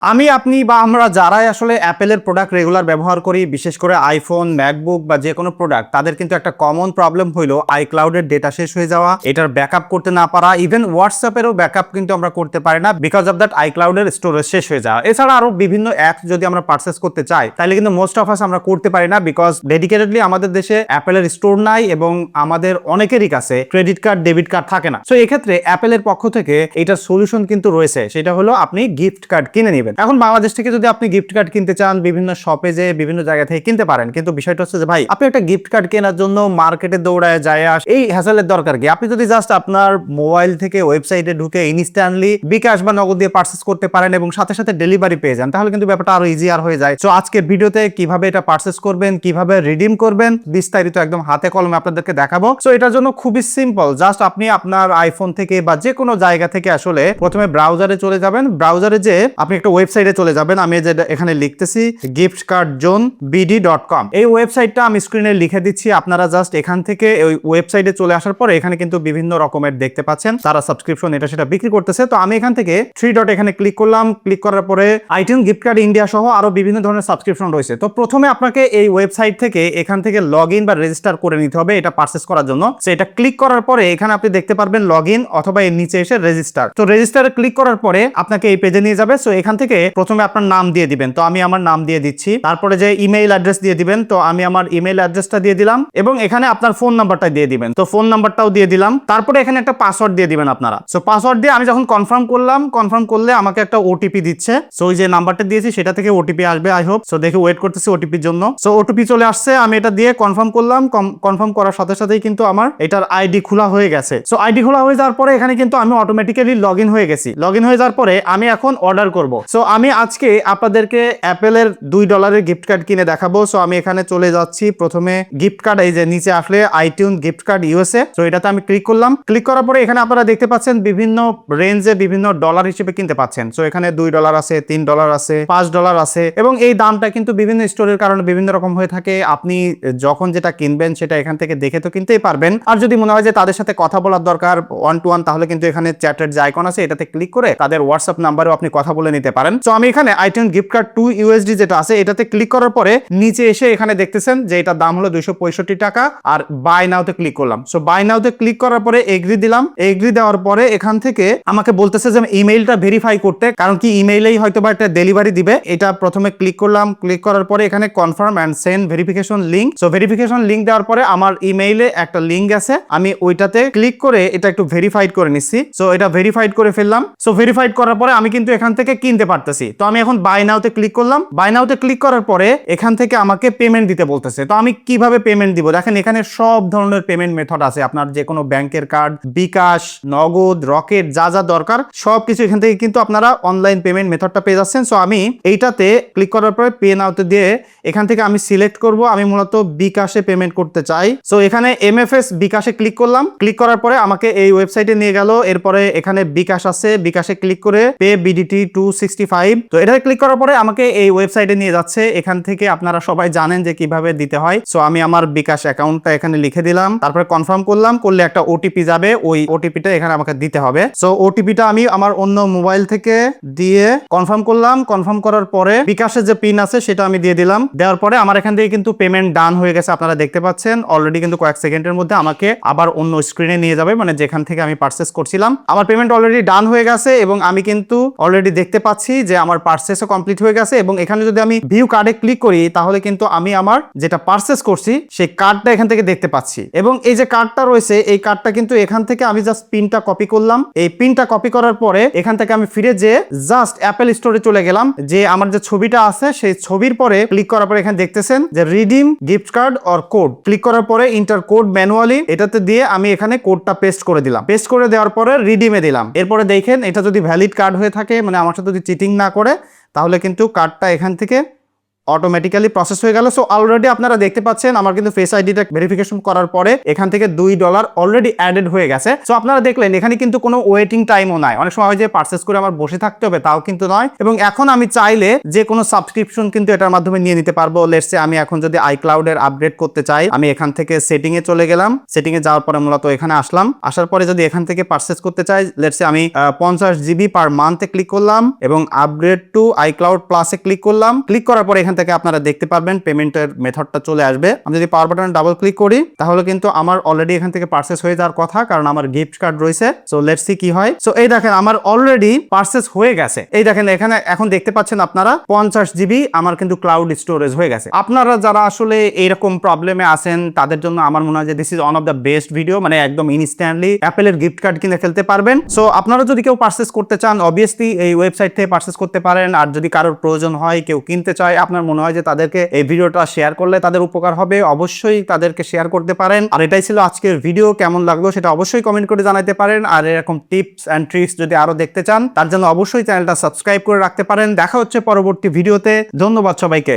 আমি আপনি বা আমরা যারাই আসলে অ্যাপেলের প্রোডাক্ট রেগুলার ব্যবহার করি, বিশেষ করে আইফোন, ম্যাকবুক বা যে কোনো প্রোডাক্ট, তাদের কিন্তু একটা কমন প্রবলেম হইলো আইক্লাউডের ডেটা শেষ হয়ে যাওয়া, এটার ব্যাকআপ করতে না পারা। ইভেন হোয়াটসঅ্যাপেরও ব্যাকআপ কিন্তু আমরা করতে পারি না বিকজ অফ দ্যাট আইক্লাউডের স্টোরেজ শেষ হয়ে যাওয়া। এছাড়া আরো বিভিন্ন অ্যাপস যদি আমরা পারচেস করতে চাই তাহলে কিন্তু মোস্ট অফ আস আমরা করতে পারি না বিকজ ডেডিকেটেডলি আমাদের দেশে অ্যাপেলের স্টোর নাই এবং আমাদের অনেকেরই কাছে ক্রেডিট কার্ড, ডেবিট কার্ড থাকে না। সো এক্ষেত্রে অ্যাপেলের পক্ষ থেকে এটার সলিউশন কিন্তু রয়েছে, সেটা হলো আপনি গিফট কার্ড কিনে নেবেন। এখন বাংলাদেশ থেকে যদি আপনি গিফট কার্ড কিনতে চান, বিভিন্ন শপে যে বিভিন্ন জায়গা থেকে কিনতে পারেন, কিন্তু বিষয়টা হচ্ছে যে ভাই আপনি একটা গিফট কার্ড কেনার জন্য মার্কেটে দৌড়ায় যায় এই হ্যাসেলের দরকার কি? আপনি যদি জাস্ট আপনার মোবাইল থেকে ওয়েবসাইটে ঢুকে ইনস্ট্যান্টলি বিকাশ বা নগদ দিয়ে পারচেস করতে পারেন এবং সাথে সাথে ডেলিভারি পেয়ে যান, তাহলে কিন্তু ব্যাপারটা আরো ইজিয়ার হয়ে যায়। সো আজকের ভিডিওতে কিভাবে এটা পারচেস করবেন, কিভাবে রিডিম করবেন, বিস্তারিত একদম হাতে কলমে আপনাদেরকে দেখাবো। সো এটার জন্য খুবই সিম্পল, জাস্ট আপনি আপনার আইফোন থেকে বা যে কোনো জায়গা থেকে আসলে প্রথমে ব্রাউজারে চলে যাবেন। ব্রাউজারে যে আপনি একটা ওয়েবসাইটে চলে যাবেন, আমি যেটা এখানে লিখতেছি giftcardzonebd.com, এই ওয়েবসাইটটা আমি স্ক্রিনে লিখে দিচ্ছি। আপনারা জাস্ট এখান থেকে ওই ওয়েবসাইটে চলে আসার পরে এখানে কিন্তু বিভিন্ন রকমের দেখতে পাচ্ছেন তারা সাবস্ক্রিপশন এটা সেটা বিক্রি করতেছে। তো আমি এখান থেকে 3 ডট এখানে ক্লিক করলাম। ক্লিক করার পরে আইটিউন, গিফট কার্ড ইন্ডিয়া সহ আরো বিভিন্ন ধরনের সাবস্ক্রিপশন রয়েছে। তো প্রথমে আপনাকে এই ওয়েবসাইট থেকে এখান থেকে লগ ইন বা রেজিস্টার করে নিতে হবে এটা পারচেস করার জন্য। সো এটা ক্লিক করার পরে এখানে আপনি দেখতে পারবেন লগ ইন অথবা এর নিচে এসে রেজিস্টার। তো রেজিস্টারে ক্লিক করার পরে আপনাকে এই পেজে নিয়ে যাবে। সো এখান থেকে প্রথমে আপনার নাম দিয়ে দিবেন, তো আমি আমার নাম দিয়ে দিচ্ছি। তারপরে যে ইমেইল অ্যাড্রেস দিয়ে দিবেন, তো আমি আমার ইমেইল অ্যাড্রেসটা দিয়ে দিলাম এবং এখানে আপনার ফোন নাম্বারটা দিয়ে দিবেন, তো ফোন নাম্বারটাও দিয়ে দিলাম। তারপরে এখানে একটা পাসওয়ার্ড দিয়ে দিবেন আপনারা। সো পাসওয়ার্ড দিয়ে আমি যখন কনফার্ম করলাম, কনফার্ম করলে আমাকে একটা ওটিপি দিচ্ছে। সো ওই যে নাম্বারটা দিয়েছি সেটা থেকে ওটিপি আসবে, আই হোপ। সো দেখে ওয়েট করতেছি ওটিপির জন্য। সো ওটিপি চলে আসছে, আমি এটা দিয়ে কনফার্ম করলাম। কনফার্ম করার সাথে সাথেই কিন্তু আমার এটার আইডি খোলা হয়ে গেছে। সো আইডি খোলা হয়ে যাওয়ার পরে এখানে কিন্তু আমি অটোমেটিক্যালি লগ ইন হয়ে গেছি। লগ ইন হয়ে যাওয়ার পরে আমি এখন অর্ডার করব। সো আমি আজকে আপনাদেরকে অ্যাপেলের $2 গিফট কার্ড কিনে দেখাবো। সো আমি এখানে চলে যাচ্ছি, প্রথমে গিফট কার্ড, এই যে নিচে আসলে iTunes gift card USA. So এটাতে আমি ক্লিক করলাম। ক্লিক করার পরে এখানে আপনারা দেখতে পাচ্ছেন বিভিন্ন রেঞ্জে বিভিন্ন ডলার হিসেবে কিনতে পাচ্ছেন। সো এখানে $2 আছে, $3 আছে, $5 আছে এবং এই দামটা কিন্তু বিভিন্ন স্টোরের কারণে বিভিন্ন রকম হয়ে থাকে। আপনি যখন যেটা কিনবেন সেটা এখান থেকে দেখে তো কিনতেই পারবেন। আর যদি মনে হয় যে তাদের সাথে কথা বলার দরকার ওয়ান টু ওয়ান, তাহলে কিন্তু এখানে চ্যাটের যে আইকন আছে এটাতে ক্লিক করে তাদের হোয়াটসঅ্যাপ নাম্বারেও আপনি কথা বলে নিতে পারেন। সো আমি এখানে আইটিউন গিফট কার্ড 2 USD যেটা আছে এটাতে ক্লিক করার পরে নিচে এসে এখানে দেখতেছেন যে এটার দাম হলো $265 আর বাই নাওতে ক্লিক করলাম। সো বাই নাওতে ক্লিক করার পরে এগ্রি দিলাম। এগ্রি দেওয়ার পরে এখান থেকে আমাকে বলতেছে যে ইমেইলটা ভেরিফাই করতে, কারণ কি ইমেইলেই হয়তো বা একটা ডেলিভারি দিবে। এটা প্রথমে ক্লিক করলাম। ক্লিক করার পরে এখানে confirm and send verification link. So verification link দেওয়ার পরে আমার ইমেইলে একটা লিংক আছে, আমি ওইটাতে ক্লিক করে এটা একটু ভেরিফাইড করে নিচ্ছি। সো এটা ভেরিফাইড করে ফেললাম। সো ভেরিফাইড করার পরে আমি কিন্তু এখান থেকে কিনতে পারতেছি। তো আমি এখন বাই নাওতে ক্লিক করলাম। বাই নাওতে ক্লিক করার পরে এখান থেকে আমাকে পেমেন্ট দিতে বলতেছে। তো আমি কিভাবে পেমেন্ট দিব? দেখেন এখানে সব ধরনের পেমেন্ট মেথড আছে, আপনার যে কোনো ব্যাংকের কার্ড, বিকাশ, নগদ, রকেট, যা যা দরকার সবকিছু এখান থেকে কিন্তু আপনারা অনলাইন পেমেন্ট মেথডটা পেয়ে যাচ্ছেন। সো আমি এইটাতে ক্লিক করার পরে পে নাওতে দিয়ে এখান থেকে আমি সিলেক্ট করব আমি মূলত বিকাশে পেমেন্ট করতে চাই। সো এখানে MFS বিকাশে ক্লিক করলাম। ক্লিক করার পরে আমাকে এই ওয়েবসাইটে নিয়ে গেল। এরপরে এখানে বিকাশ আছে, বিকাশে ক্লিক করে পে BDT 265। তো এটাতে ক্লিক করার পরে আমাকে এই ওয়েবসাইটে নিয়ে যাচ্ছে। এখান থেকে আপনারা সবাই জানেন যে কিভাবে দিতে হয়। সো আমি আমার বিকাশ অ্যাকাউন্টটা এখানে লিখে দিলাম, তারপরে কনফার্ম করলাম। করলে একটা ওটিপি যাবে, ওই ওটিপিটা এখানে আমাকে দিতে হবে। সো ওটিপিটা আমি আমার অন্য মোবাইল থেকে দিয়ে কনফার্ম করলাম। কনফার্ম করার পরে বিকাশের যে পিন আছে সেটা আমি দিয়ে দিলাম। দেওয়ার পরে আমার এখান থেকে কিন্তু পেমেন্ট ডান হয়ে গেছে, আপনারা দেখতে পাচ্ছেন। অলরেডি কিন্তু কয়েক সেকেন্ডের মধ্যে আমাকে আবার অন্য স্ক্রিনে নিয়ে যাবে, মানে যেখান থেকে আমি পারচেস করছিলাম। আমার পেমেন্ট অলরেডি ডান হয়ে গেছে এবং আমি কিন্তু অলরেডি দেখতে পাচ্ছি যে আমার পারচেসও কমপ্লিট হয়ে গেছে। এবং এখানে যদি আমি ভিউ কার্ডে ক্লিক করি তাহলে কিন্তু আমি আমার যেটা পারচেস করছি সেই কার্ডটা এখান থেকে দেখতে পাচ্ছি। এবং এই যে কার্ডটা রয়েছে এই কার্ডটা কিন্তু এখান থেকে আমি জাস্ট পিনটা কপি করলাম। এই পিনটা কপি করার পরে এখান থেকে আমি ফিরে যে জাস্ট অ্যাপেল স্টোরে চলে গেলাম, যে আমার যে ছবিটা আছে সেই ছবির পরে ক্লিক করার পরে এখানে দেখতেছেন যে redeem gift card or code. Click করার পরে ইন্টার কোড ম্যানুয়ালি এটাতে দিয়ে আমি এখানে কোডটা পেস্ট করে দিলাম। পেস্ট করে দেওয়ার পরে রিডিমে দিলাম। এরপরে দেখেন এটা যদি ভ্যালিড কার্ড হয়ে থাকে, মানে আমার সাথে যদি চিটিং না করে, তাহলে কিন্তু কার্ডটা এখান থেকে অটোমেটিক্যালি প্রসেস হয়ে গেল। সো অলরেডি আপনারা দেখতে পাচ্ছেন আমার কিন্তু ফেস আইডিটা ভেরিফিকেশন করার পরে এখান থেকে $2 অলরেডি অ্যাডেড হয়ে গেছে। সো আপনারা দেখলেন এখানে কিন্তু কোনো ওয়েটিং টাইমও নাই। অনেক সময় হয় যে পারচেস করে আমার বসে থাকতে হবে, তাও কিন্তু নয়। এবং এখন আমি চাইলে যে কোনো সাবস্ক্রিপশন কিন্তু এটার মাধ্যমে নিয়ে নিতে পারবো। লেটস সে আমি এখন যদি আইক্লাউডের আপগ্রেড করতে চাই, আমি এখান থেকে সেটিং এ চলে গেলাম, সেটিং এ যাওয়ার পরে মূলত এখানে আসলাম, আসার পরে যদি এখান থেকে পারচেস করতে চাই, লেটস সে আমি 50 GB পার মান্থে ক্লিক করলাম এবং আপগ্রেড টু আইক্লাউড প্লাসে ক্লিক করলাম। ক্লিক করার পরে এখান থেকে আপনারা দেখতে পারবেন পেমেন্টের মেথডটা চলে আসবে। আমি যদি পাওয়ার বাটনে ডাবল ক্লিক করি তাহলে কিন্তু আমার অলরেডি এখান থেকে পারচেস হয়ে যাওয়ার কথা, কারণ আমার গিফট কার্ড রয়েছে। সো লেটস সি কি হয়। সো এই দেখেন আমার অলরেডি পারচেস হয়ে গেছে। এই দেখেন এখানে এখন দেখতে পাচ্ছেন আপনারা 50 GB আমার কিন্তু ক্লাউড স্টোরেজ হয়ে গেছে। আপনারা যারা আসলে এইরকম প্রবলেমে আছেন তাদের জন্য আমার মনে হয় যে this is one of the best video, মানে একদম ইনস্ট্যান্টলি অ্যাপেলের গিফট কার্ড কিনে ফেলতে পারবেন। সো আপনারা যদি কেউ পারচেস করতে চান অবভিয়াসলি এই ওয়েবসাইট থেকে পারচেস করতে পারেন। আর যদি কারোর প্রয়োজন হয়, কেউ কিনতে চায়, আপনার মনে হয় যে তাদেরকে এই ভিডিওটা শেয়ার করলে তাদের উপকার হবে, অবশ্যই তাদেরকে শেয়ার করতে পারেন। আর এটাই ছিল আজকের ভিডিও। কেমন লাগলো সেটা অবশ্যই কমেন্ট করে জানাতে পারেন। আর এরকম টিপস অ্যান্ড ট্রিক্স যদি আরো দেখতে চান তার জন্য অবশ্যই চ্যানেলটা সাবস্ক্রাইব করে রাখতে পারেন। দেখা হচ্ছে পরবর্তী ভিডিওতে। ধন্যবাদ সবাইকে।